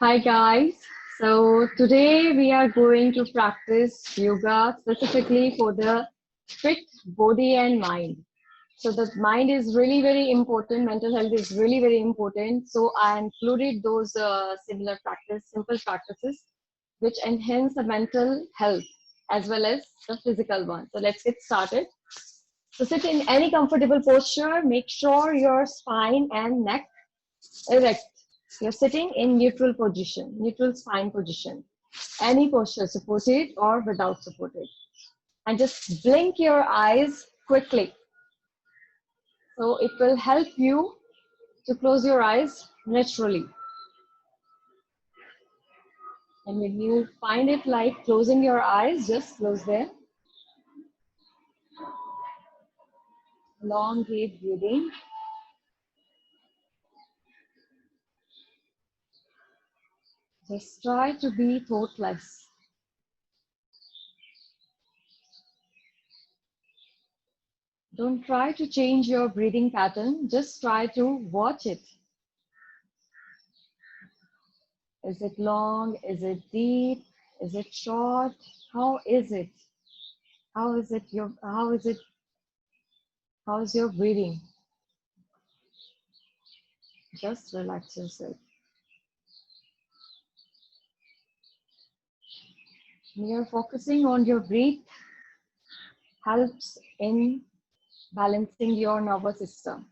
Hi guys. So today we are going to practice yoga specifically for the fit body and mind. So the mind is really very important. Mental health is really very important. So I included those simple practices which enhance the mental health as well as the physical one. So let's get started. So sit in any comfortable posture. Make sure your spine and neck erect. You're sitting in neutral spine position. Any posture, supported or without supported. And just blink your eyes quickly. So it will help you to close your eyes naturally. And when you find it like closing your eyes, just close them. Long, deep breathing. Just try to be thoughtless. Don't try to change your breathing pattern. Just try to watch it. Is it long? Is it deep? Is it short? How is it? How is it your how is your breathing? Just relax yourself. Mere focusing on your breath helps in balancing your nervous system.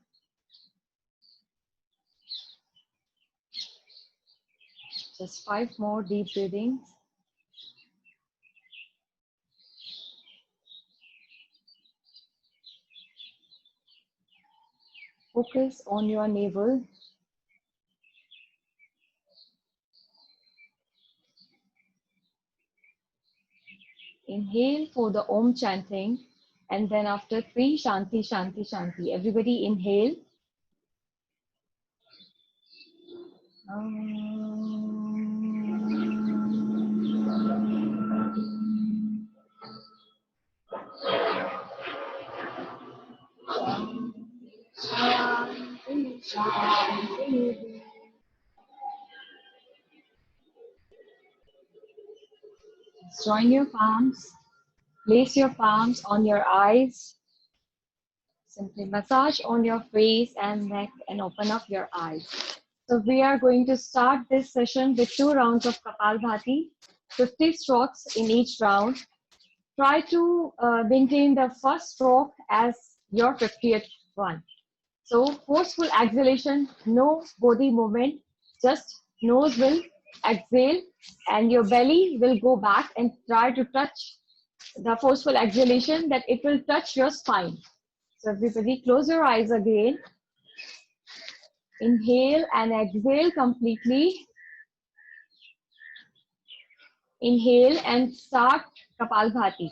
Just 5 more deep breathings. Focus on your navel. Inhale for the Om chanting, and then after 3, Shanti, Shanti, Shanti. Everybody inhale. Join your palms. Place your palms on your eyes. Simply massage on your face and neck and open up your eyes. So we are going to start this session with 2 rounds of Kapalbhati, 50 strokes in each round. Try to maintain the first stroke as your 50th one. So forceful exhalation, no body movement, just nose will exhale and your belly will go back and try to touch the forceful exhalation that it will touch your spine. So everybody close your eyes again. Inhale and exhale completely. Inhale and start Kapalbhati.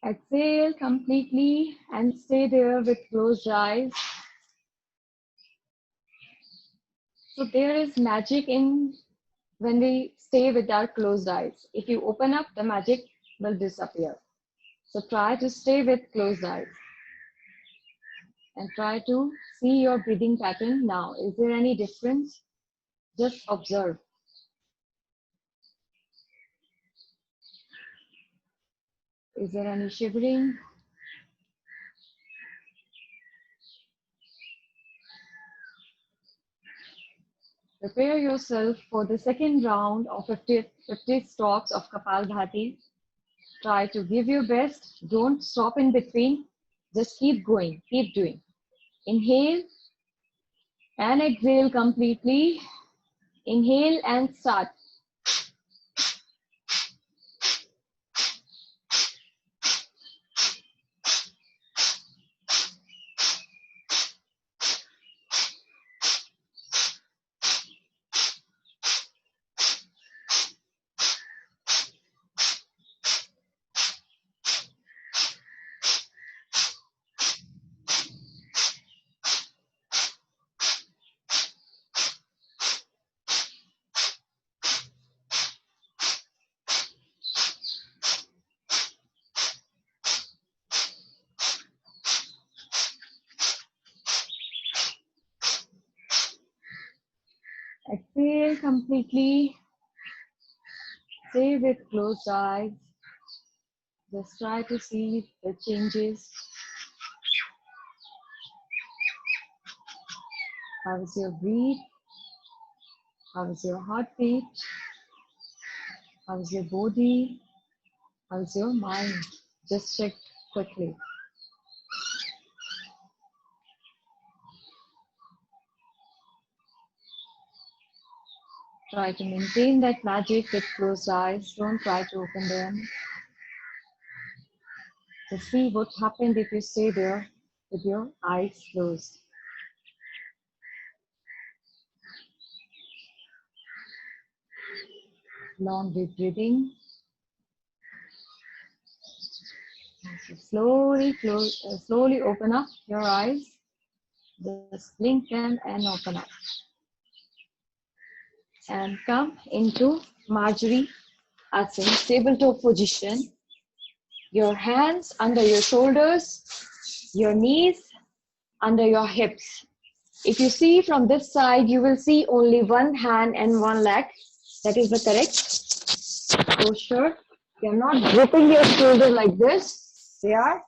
Exhale completely and stay there with closed eyes. So there is magic in when we stay with our closed eyes. If you open up, the magic will disappear. So try to stay with closed eyes. And try to see your breathing pattern now. Is there any difference? Just observe. Is there any shivering? Prepare yourself for the second round of 50 strokes of Kapalbhati. Try to give your best. Don't stop in between. Just keep going. Keep doing. Inhale and exhale completely. Inhale and start. Exhale completely. Stay with closed eyes. Just try to see the changes. How is your breath? How is your heartbeat? How is your body? How is your mind? Just check quickly. Try to maintain that magic with closed eyes. Don't try to open them. Just see what happened if you stay there with your eyes closed. Long deep breathing. So slowly open up your eyes. Just blink them and open up. And come into Marjorie Asana, tabletop position. Your hands under your shoulders, your knees under your hips. If you see from this side, you will see only one hand and one leg. That is the correct posture. You're not gripping your shoulder like this. They are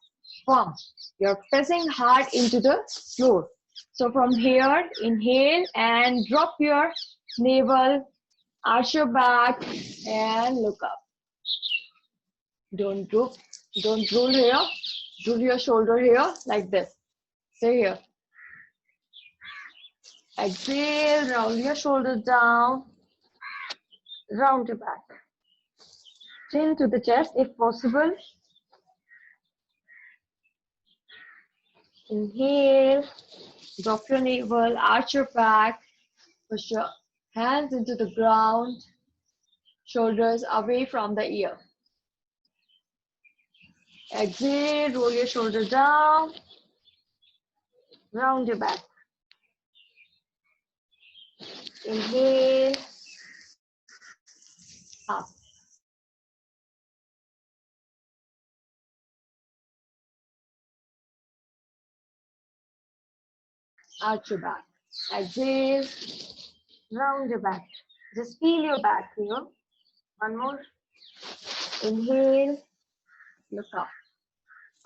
firm. You're pressing hard into the floor. So from here, inhale and drop your navel, arch your back and look up. Don't droop, don't drool here. Drool your shoulder here like this. Stay here. Exhale, round your shoulders down, round your back. Chin to the chest if possible. Inhale, drop your navel, arch your back, push your hands into the ground, shoulders away from the ear. Exhale, roll your shoulder down, round your back. Inhale, up. Arch your back. Exhale, round your back. Just feel your back here. One more. Inhale, look up.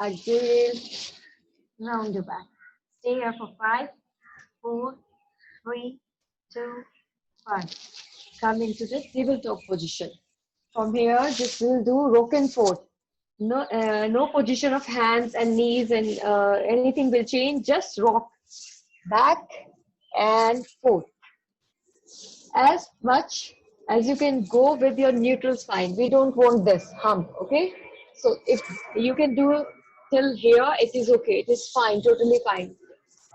Exhale, round your back. Stay here for 5, 4, 3, 2, 1. Come into the tabletop position. From here, just we'll do Roken Fort. No position of hands and knees and anything will change. Just rock back and forth. As much as you can go with your neutral spine. We don't want this hump, okay? So if you can do till here, it is okay. It is fine, totally fine.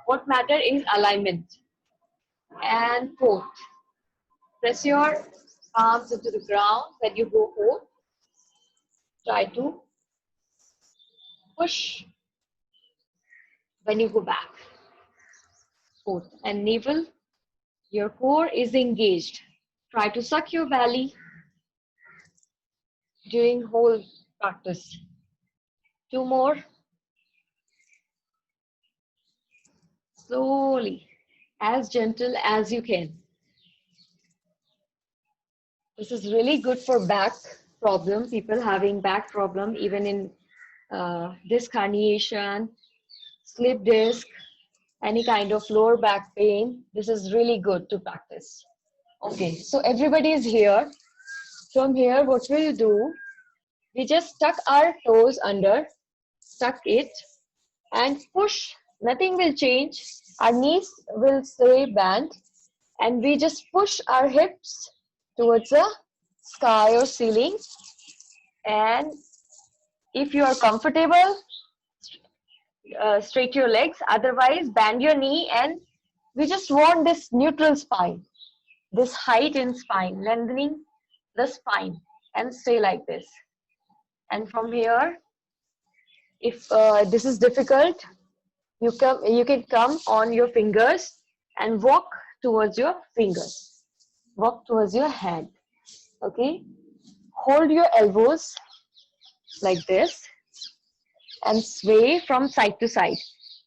What matter is alignment. And forth. Press your palms into the ground when you go forth. Try to push when you go back. Forth. And navel, your core is engaged. Try to suck your belly during whole practice. 2 more. Slowly, as gentle as you can. This is really good for back problem, people having back problem, even in disc herniation, slip disc, any kind of lower back pain. This is really good to practice. Okay, so everybody is here. From here, what we'll do, we just tuck our toes under, tuck it, and push. Nothing will change. Our knees will stay bent, and we just push our hips towards the sky or ceiling. And if you are comfortable, straight your legs. Otherwise, bend your knee, and we just want this neutral spine, this height in spine, lengthening the spine, and stay like this. And from here, if this is difficult, you can come on your fingers and walk towards your fingers. Walk towards your hand. Okay? Hold your elbows like this and sway from side to side.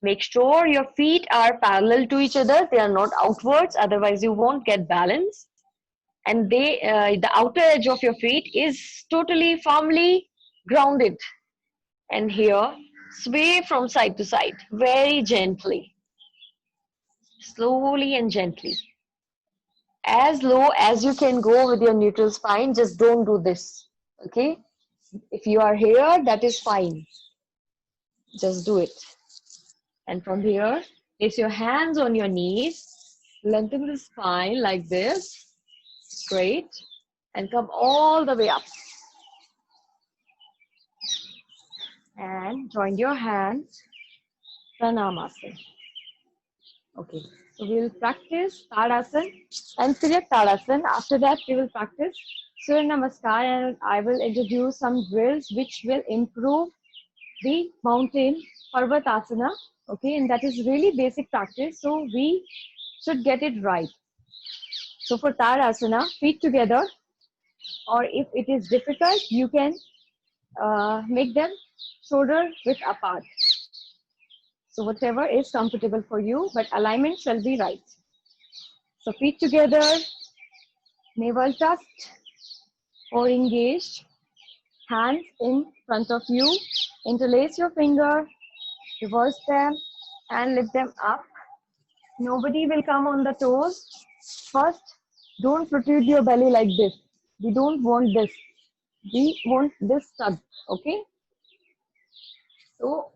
Make sure your feet are parallel to each other. They are not outwards, otherwise you won't get balance. And the outer edge of your feet is totally firmly grounded. And here, sway from side to side, very gently, slowly and gently. As low as you can go with your neutral spine, just don't do this. Okay? If you are here, that is fine. Just do it. And from here, place your hands on your knees, lengthen the spine like this, straight, and come all the way up. And join your hands, Pranamasana. Okay, so we will practice Tadasana and Surya Tadasana. After that, we will practice Surya Namaskar, and I will introduce some drills which will improve the mountain Parvatasana. Okay, and that is really basic practice, so we should get it right. So for Tadasana, feet together, or if it is difficult, you can make them shoulder width apart. So whatever is comfortable for you, but alignment shall be right. So feet together, navel tucked or engaged, hands in front of you, interlace your finger, reverse them and lift them up. Nobody will come on the toes. First, don't protrude your belly like this. We don't want this. We want this tucked, okay? So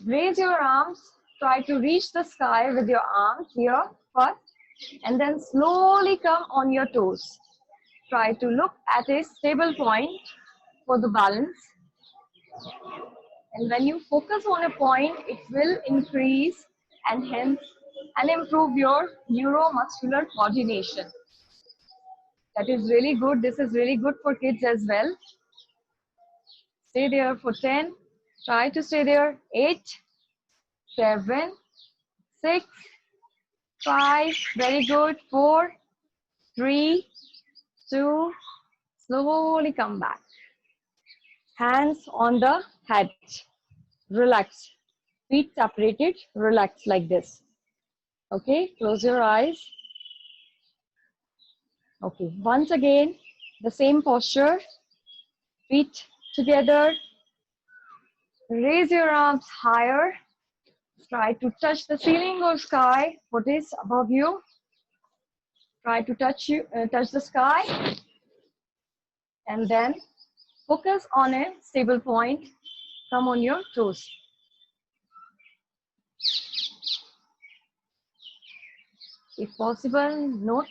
raise your arms, try to reach the sky with your arms here first, and then slowly come on your toes. Try to look at a stable point for the balance. And when you focus on a point, it will increase and hence and improve your neuromuscular coordination. That is really good. This is really good for kids as well. Stay there for 10. Try to stay there. 8, 7, 6, 5. Very good. 4, 3, 2. Slowly come back. Hands on the head. Relax. Feet separated. Relax like this. Okay. Close your eyes. Okay. Once again, the same posture. Feet together. Raise your arms higher. Try to touch the ceiling or sky. What is above you? Try to touch the sky. And then focus on a stable point. Come on your toes. If possible,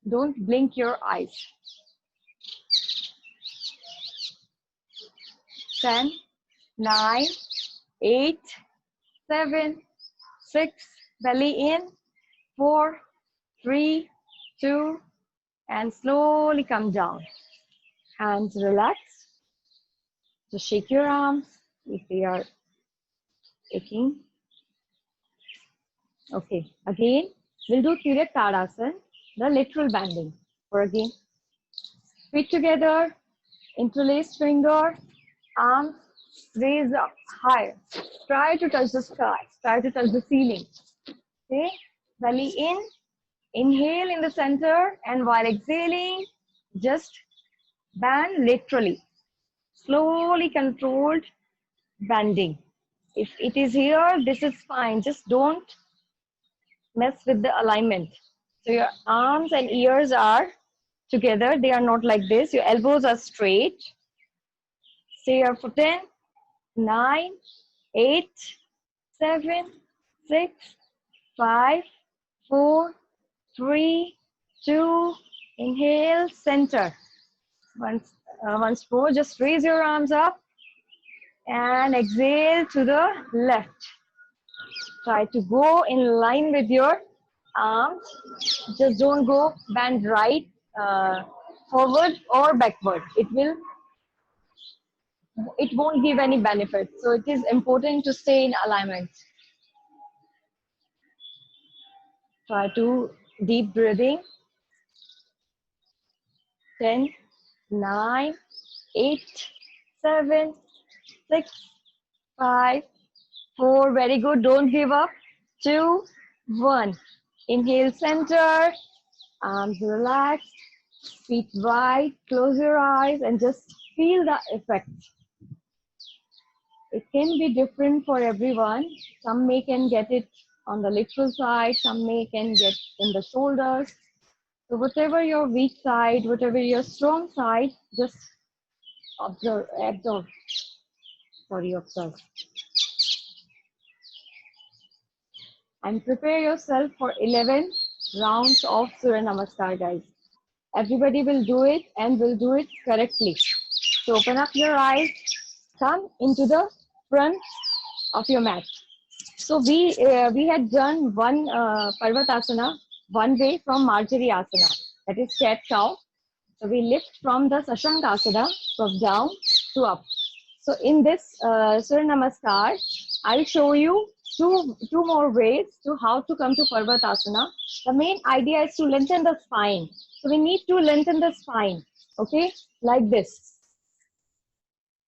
don't blink your eyes. 10, 9, 8, 7, 6, belly in, 4, 3, 2, and slowly come down. Hands relax. Just shake your arms if they are aching. Okay, again, we'll do Tirak Tadasana, the lateral bending. Or again, feet together, interlaced finger, arms raise up higher. Try to touch the sky, try to touch the ceiling. Okay, belly in, inhale in the center, and while exhaling, just bend laterally. Slowly controlled bending. If it is here, this is fine. Just don't mess with the alignment. So your arms and ears are together. They are not like this. Your elbows are straight. Stay here for 10, 9, 8, 7, 6, 5, 4, 3, 2. Inhale, center. Once more, just raise your arms up and exhale to the left. Try to go in line with your arms. Just don't go bend right, forward or backward. It won't give any benefit. So it is important to stay in alignment. Try to deep breathing. 10, 9, 8, 7, 6, 5, 4, very good, don't give up. 2, 1. Inhale, center, arms relaxed, feet wide, close your eyes and just feel the effect. It can be different for everyone. Some may can get it on the lateral side, some may can get in the shoulders. So whatever your weak side, whatever your strong side, just observe. Observe. And prepare yourself for 11 rounds of Surya Namaskar, guys. Everybody will do it and will do it correctly. So open up your eyes, come into the front of your mat. So we had done one Parvatasana one way from Marjari Asana, that is cat cow. So we lift from the Sashankasana from down to up. So in this Surya Namaskar, I'll show you two more ways to how to come to Parvatasana. The main idea is to lengthen the spine. So we need to lengthen the spine, okay, like this.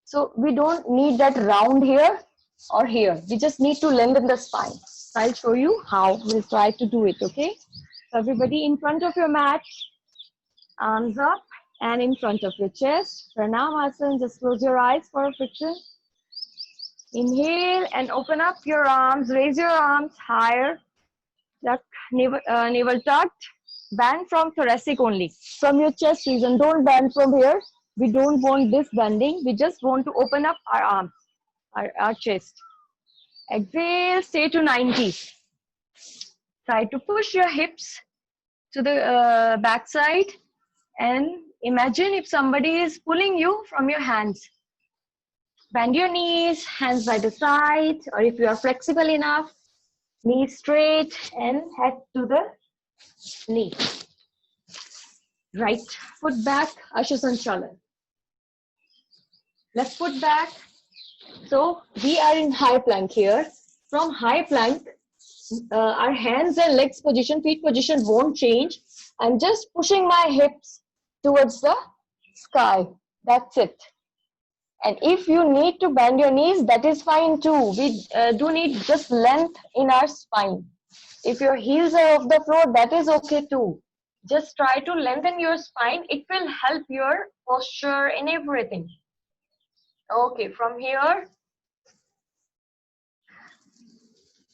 So we don't need that round here or here. We just need to lengthen the spine. So I'll show you how. We'll try to do it, okay? So everybody in front of your mat, arms up and in front of your chest. Pranamasana, just close your eyes for a friction. Inhale and open up your arms, raise your arms higher. Tuck, navel tucked. Bend from thoracic only. From your chest region, don't bend from here. We don't want this bending. We just want to open up our arms, our chest. Exhale, stay to 90. Try to push your hips to the back side and imagine if somebody is pulling you from your hands. Bend your knees, hands by the side, or if you are flexible enough, knees straight and head to the knee. Right foot back, Ashasanchalan. Left foot back. So we are in high plank here. From high plank, our hands and legs position, feet position won't change. I'm just pushing my hips towards the sky. That's it. And if you need to bend your knees, that is fine too. We do need just length in our spine. If your heels are off the floor, that is okay too. Just try to lengthen your spine. It will help your posture and everything. Okay, from here,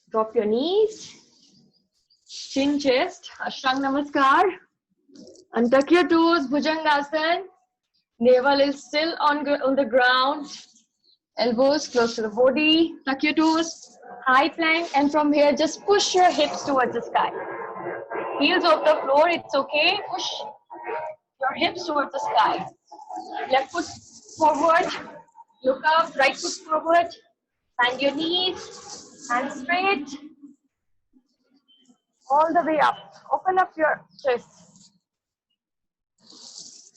drop your knees, chin chest, Ashtanga Namaskar. Untuck your toes, Bhujangasana. Navel is still on the ground. Elbows close to the body. Tuck your toes. High plank. And from here, just push your hips towards the sky. Heels off the floor. It's okay. Push your hips towards the sky. Left foot forward. Look up. Right foot forward. Bend your knees. Hands straight. All the way up. Open up your chest.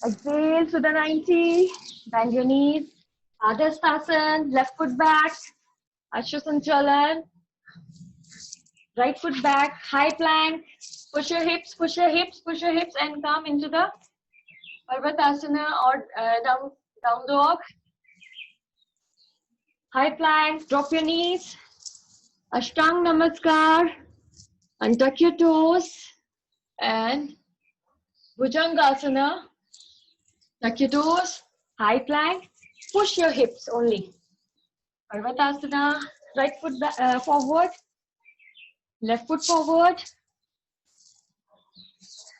Exhale to the 90, bend your knees, Adhastasana, left foot back, Ashasanchalan, right foot back, high plank, push your hips, push your hips, push your hips and come into the Parvatasana or down dog. High plank, drop your knees, Ashtanga Namaskar, untuck your toes and Bhujangasana. Tuck your toes, high plank, push your hips only. Parvatasana, right foot back, forward, left foot forward,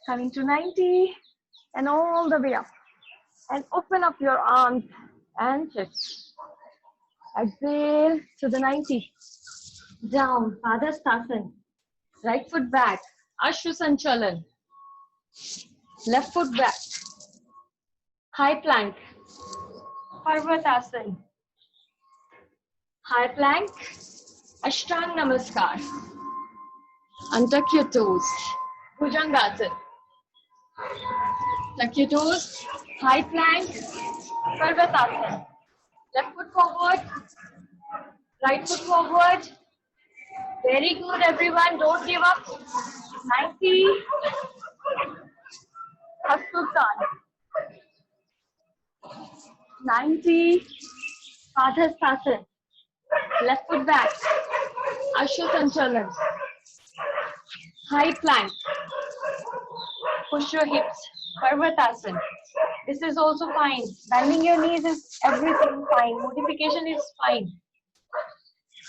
coming to 90 and all the way up. And open up your arms and chest. Exhale to the 90. Down, Adhastasana, right foot back, Ashasanchalan, left foot back. High plank, Parvatasana, high plank, Ashtanga Namaskar. Untuck your toes, Bhujangasana. Tuck your toes, high plank, Parvatasana. Left foot forward, right foot forward. Very good, everyone. Don't give up. 90. Hastasana. 90, Adhastasana. Left foot back. Ashwa Sanchalan. High plank. Push your hips. Parvatasana. This is also fine. Bending your knees is everything fine. Modification is fine.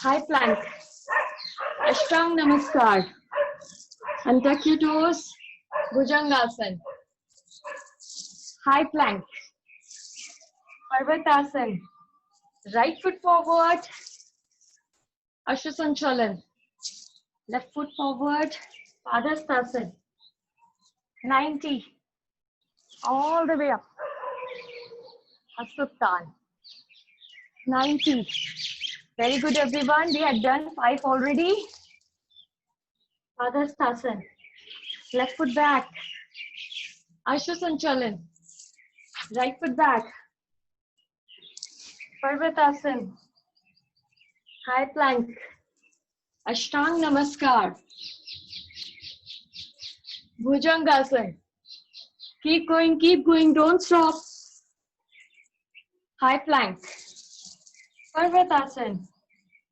High plank. Ashtang Namaskar. Untuck your toes. Bhujangasana. High plank. Parvatasana. Right foot forward. Ashwa Sanchalan. Left foot forward. Padastasana. 90. All the way up. Hasuttan. 90. Very good, everyone. We had done 5 already. Padastasana. Left foot back. Ashwa Sanchalan. Right foot back. Parvatasana. High plank. Ashtang Namaskar. Bhujangasana. Keep going, don't stop. High plank. Parvatasana.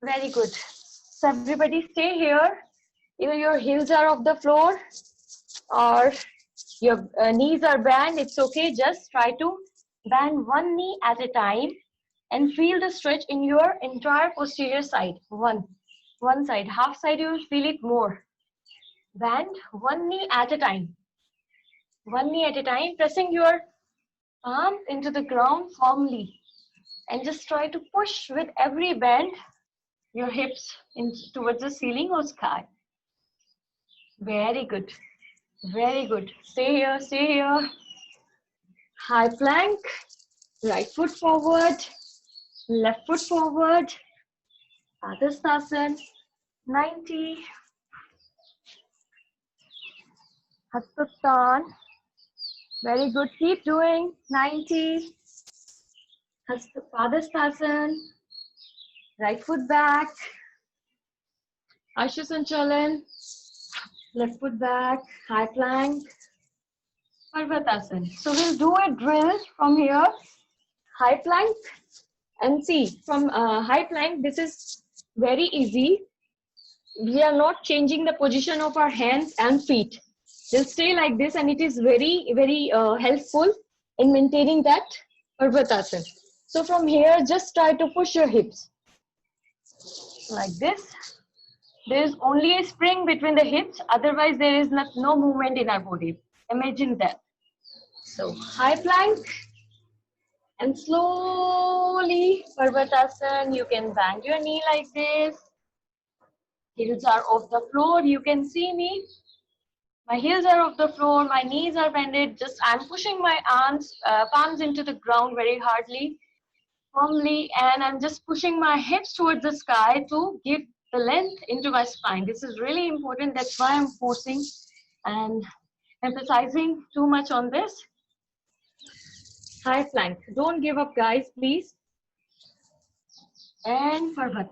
Very good. So everybody stay here. Either your heels are off the floor or your knees are bent, it's okay. Just try to bend one knee at a time and feel the stretch in your entire posterior side. One side, half side you will feel it more. Bend one knee at a time. One knee at a time, pressing your palm into the ground firmly. And just try to push with every bend your hips towards the ceiling or sky. Very good. Very good. Stay here, stay here. High plank. Right foot forward. Left foot forward. Padastasana. 90. Hasuttan. Very good. Keep doing. 90. Padastasana. Right foot back. Ashwa Sanchalan. Left foot back. High plank. Parvatasana. So we'll do a drill from here. High plank. And see, from high plank, this is very easy. We are not changing the position of our hands and feet. They'll stay like this, and it is very, very helpful in maintaining that Parvatasana. So from here, just try to push your hips. Like this. There is only a spring between the hips, otherwise there is no movement in our body. Imagine that. So high plank. And slowly, Parvatasana, you can bend your knee like this. Heels are off the floor, you can see me. My heels are off the floor, my knees are bended. Just I'm pushing my palms into the ground very hardly, firmly, and I'm just pushing my hips towards the sky to give the length into my spine. This is really important. That's why I'm forcing and emphasizing too much on this. High plank. Don't give up, guys, please. And Parvat.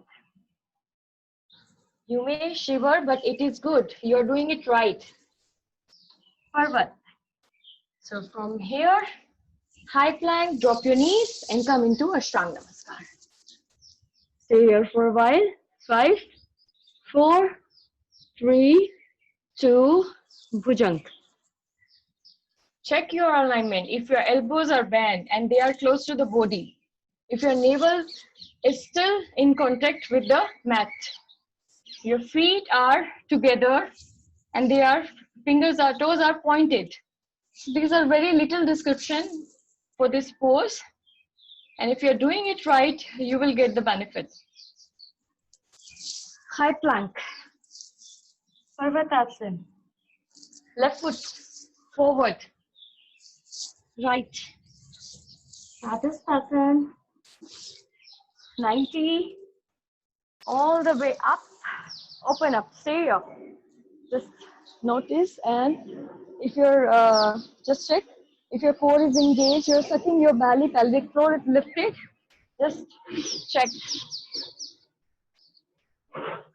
You may shiver, but it is good. You're doing it right. Parvat. So from here, high plank, drop your knees and come into Ashtanga Namaskar. Stay here for a while. 5, 4, 3, 2, Bhujang. Check your alignment. If your elbows are bent and they are close to the body, if your navel is still in contact with the mat, your feet are together and toes are pointed. These are very little description for this pose. And if you're doing it right, you will get the benefit. High plank. Parvatasana. Left foot forward. Right. Padastasana. 90. All the way up. Open up. Stay here. Just notice, and if you're just check if your core is engaged, you're sucking your belly, pelvic floor is lifted. Just check.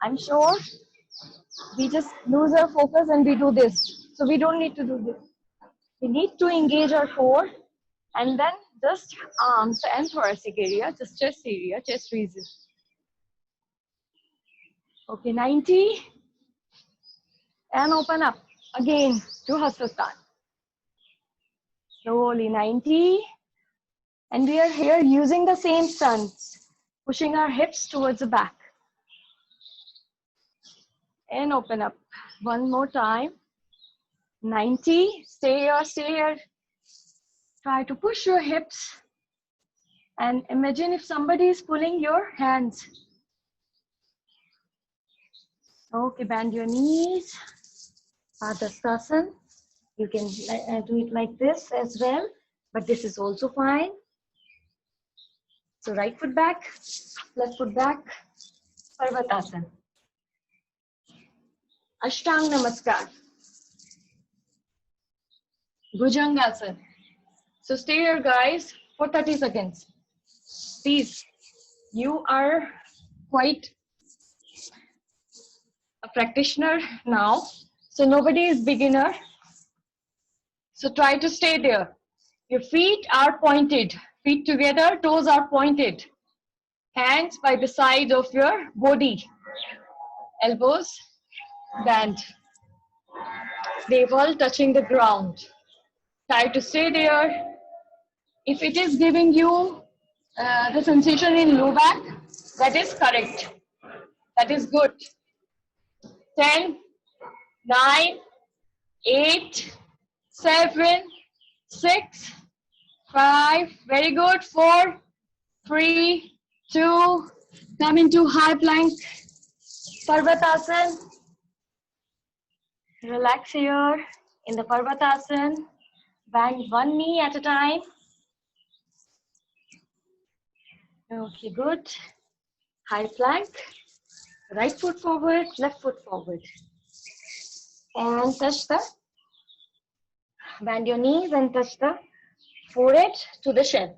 I'm sure we just lose our focus and we do this. So we don't need to do this. We need to engage our core, and then just arms and thoracic area, just chest area, chest region. Okay, 90. And open up again to Hastasana. Slowly 90. And we are here using the same stance, pushing our hips towards the back. And open up. One more time. 90. Stay here, stay here. Try to push your hips. And imagine if somebody is pulling your hands. Okay, bend your knees. Padastasana. You can do it like this as well, but this is also fine. So right foot back, left foot back, Parvatasana. Ashtang Namaskar. Bhujangasana. So stay here guys for 30 seconds. Please, you are quite a practitioner now. So nobody is beginner. So try to stay there. Your feet are pointed. Feet together, toes are pointed. Hands by the side of your body. Elbows bent. Navel touching the ground. Try to stay there. If it is giving you the sensation in low back, that is correct. That is good. 10, 9, 8, 7, 6, 5. Very good. 4, 3, 2. Come into high plank. Parvatasana. Relax here in the Parvatasana. Bend one knee at a time. Okay, good. High plank. Right foot forward, left foot forward. And touch the, bend your knees and touch the forehead to the shelf.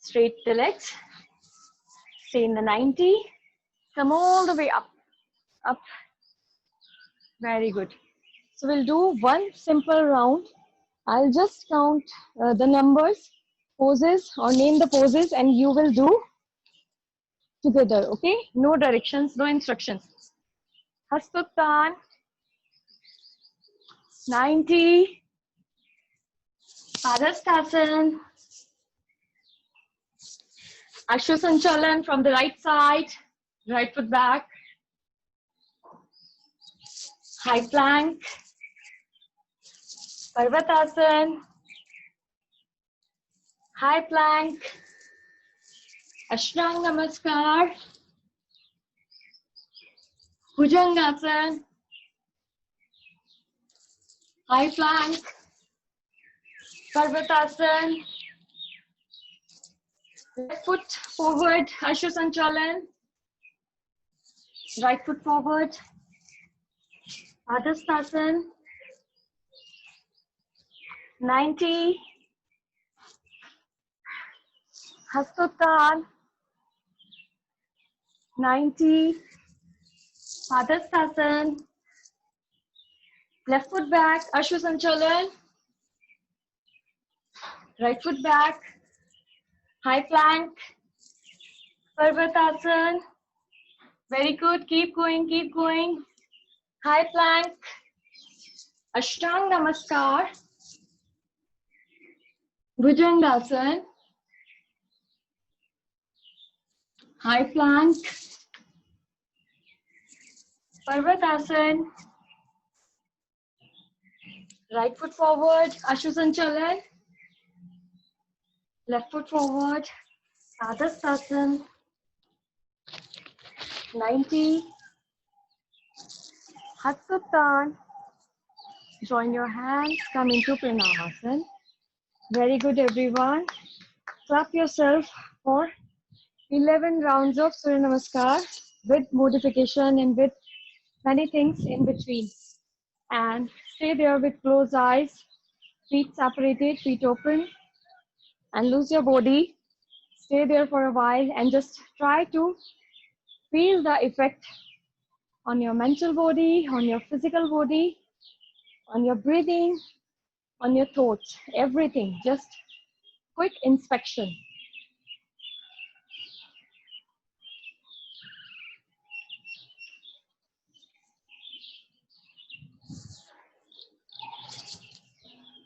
Straight the legs. Stay in the 90. Come all the way up. Up. Very good. So we'll do one simple round. I'll just count the numbers, poses, or name the poses, and you will do together, okay? No directions, no instructions. Hastottan, 90. Padastasana. Ashwasanchalan from the right side, right foot back. High plank. Parvatasana. High plank. Ashtang Namaskar. Bhujangasana. High plank. Parvatasana. Left foot forward, Ashwasanchalan. Right foot forward. Padastasana. 90. Hastottan. 90. Padastasana. Left foot back, Ashwasanchalan. Right foot back. High plank. Parvatasana. Very good. Keep going, keep going. High plank. Ashtang Namaskar. Bhujangasana. High plank. Parvatasana. Right foot forward, Ashwasanchalan. Left foot forward, Padastasana. 90. Hastottan. Join your hands, come into Pranamasana. Very good, everyone. Clap yourself for 11 rounds of Surya Namaskar with modification and with many things in between. And stay there with closed eyes, feet separated, feet open, and lose your body. Stay there for a while and just try to feel the effect on your mental body, on your physical body, on your breathing, on your thoughts, everything. Just quick inspection.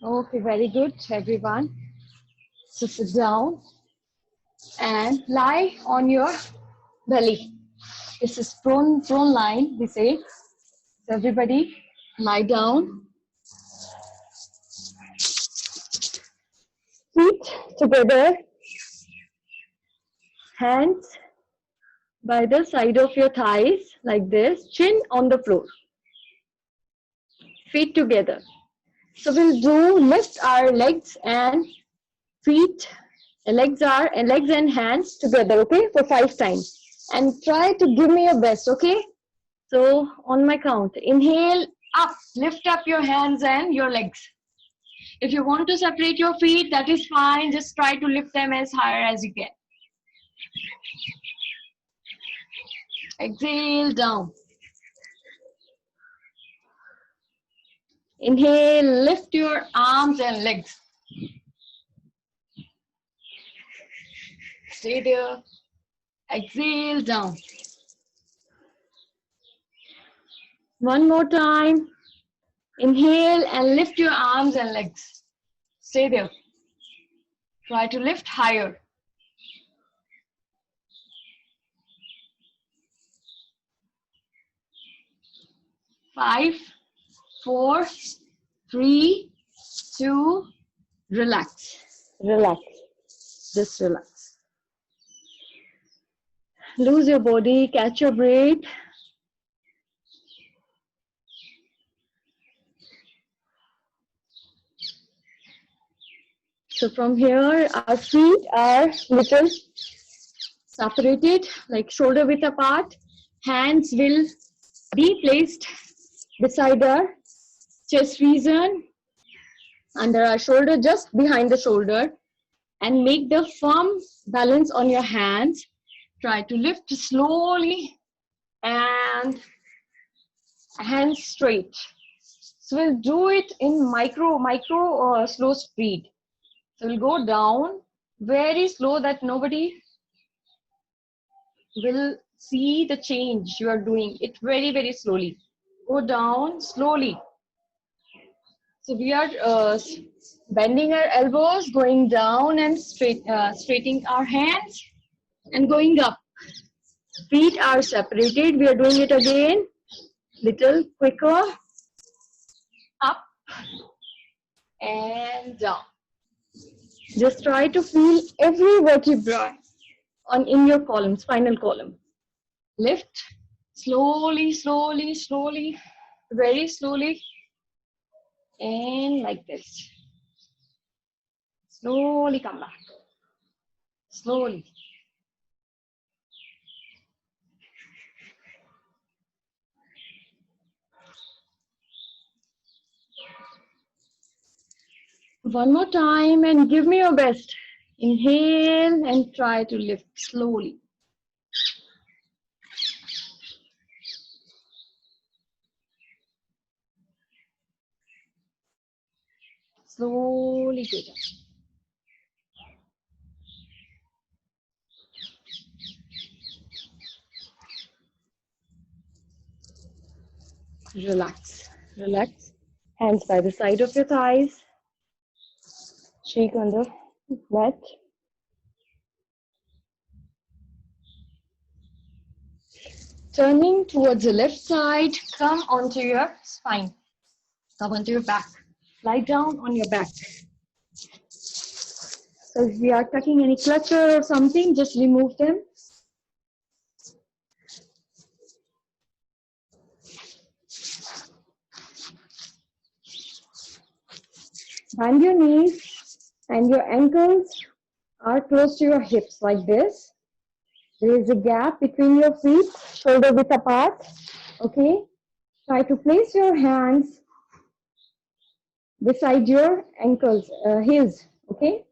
Okay, very good, everyone. So sit down and lie on your belly. This is prone line, we say. So everybody, lie down. Feet together. Hands by the side of your thighs, like this. Chin on the floor. Feet together. So we'll do lift our legs and feet, legs and hands together, okay, for 5 times. And try to give me your best, okay? So on my count, inhale, up, lift up your hands and your legs. If you want to separate your feet, that is fine. Just try to lift them as higher as you can. Exhale, down. Inhale, lift your arms and legs. Stay there. Exhale, down. One more time. Inhale and lift your arms and legs. Stay there. Try to lift higher. Five, 4, 3, 2, relax. Relax. Just relax. Lose your body, catch your breath. So from here, our feet are little separated, like shoulder width apart. Hands will be placed beside our chest region, under our shoulder, just behind the shoulder, and make the firm balance on your hands. Try to lift slowly and hands straight. So we'll do it in micro slow speed. So we'll go down very slow that nobody will see the change. You are doing it very, very slowly. Go down slowly. So we are bending our elbows, going down and straightening our hands and going up. Feet are separated. We are doing it again. Little quicker. Up and down. Just try to feel every vertebra in your column, spinal column. Lift slowly, slowly, slowly, very slowly, and like this. Slowly come back. Slowly. One more time and give me your best. Inhale and try to lift slowly. Slowly get up. Relax. Relax. Hands by the side of your thighs. Cheek on the mat. Turning towards the left side, come onto your spine. Come onto your back. Lie down on your back. So if we are tucking any clutter or something, just remove them. Bend your knees and your ankles are close to your hips like this. There is a gap between your feet, shoulder width apart. Okay. Try to place your hands beside your ankles, heels. Okay.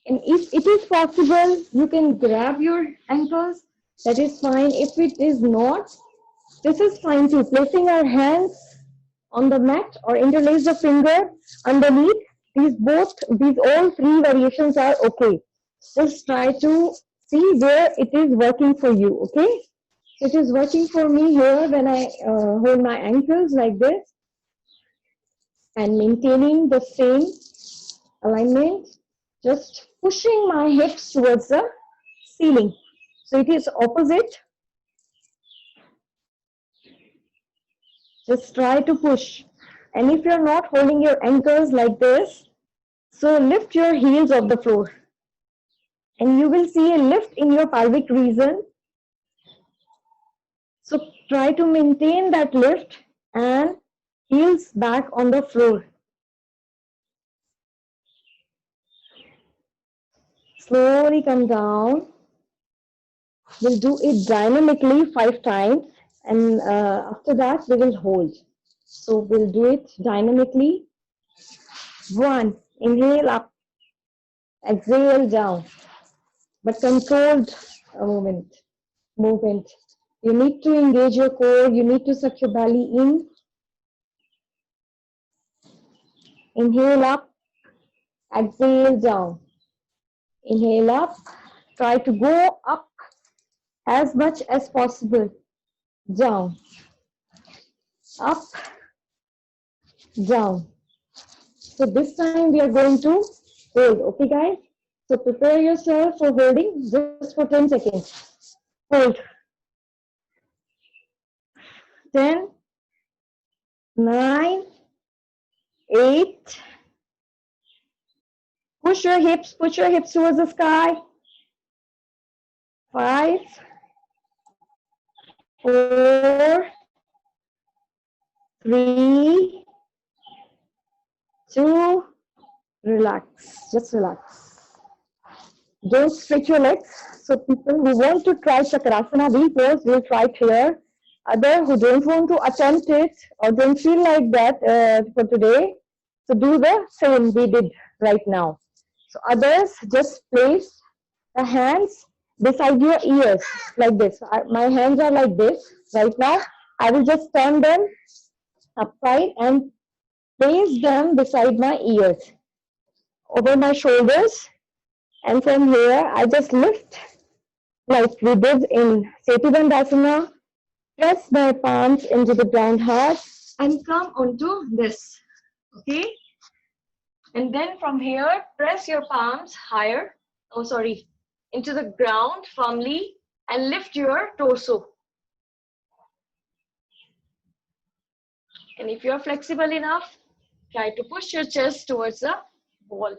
And if it is possible, you can grab your ankles. That is fine. If it is not, this is fine too. Placing our hands on the mat or interlace the finger underneath. These all 3 variations are okay. Just try to see where it is working for you, okay? It is working for me here when I hold my ankles like this and maintaining the same alignment, just pushing my hips towards the ceiling. So it is opposite. Just try to push. And if you're not holding your ankles like this, so lift your heels off the floor. And you will see a lift in your pelvic region. So try to maintain that lift and heels back on the floor. Slowly come down. We'll do it dynamically 5 times, and after that we will hold. So we'll do it dynamically. 1, inhale up, exhale down, but controlled movement. You need to engage your core, you need to suck your belly in. Inhale up, exhale down. Inhale up, try to go up as much as possible. Down, up, down. So this time we are going to hold, okay guys? So prepare yourself for holding just for 10 seconds. Hold. 10, 9, 8. Push your hips towards the sky. 5, 4, 3, 2, relax, just relax. Don't stretch your legs. So people who want to try Chakrasana, these pose will try it here. Others who don't want to attempt it or don't feel like that for today, so do the same we did right now. So others, just place the hands beside your ears like this. My hands are like this right now. I will just turn them upside and place them beside my ears, over my shoulders. And from here, I just lift like we did in Setubandhasana. Press my palms into the ground hard and come onto this, okay? And then from here, press your palms higher, into the ground firmly and lift your torso. And if you're flexible enough, try to push your chest towards the wall.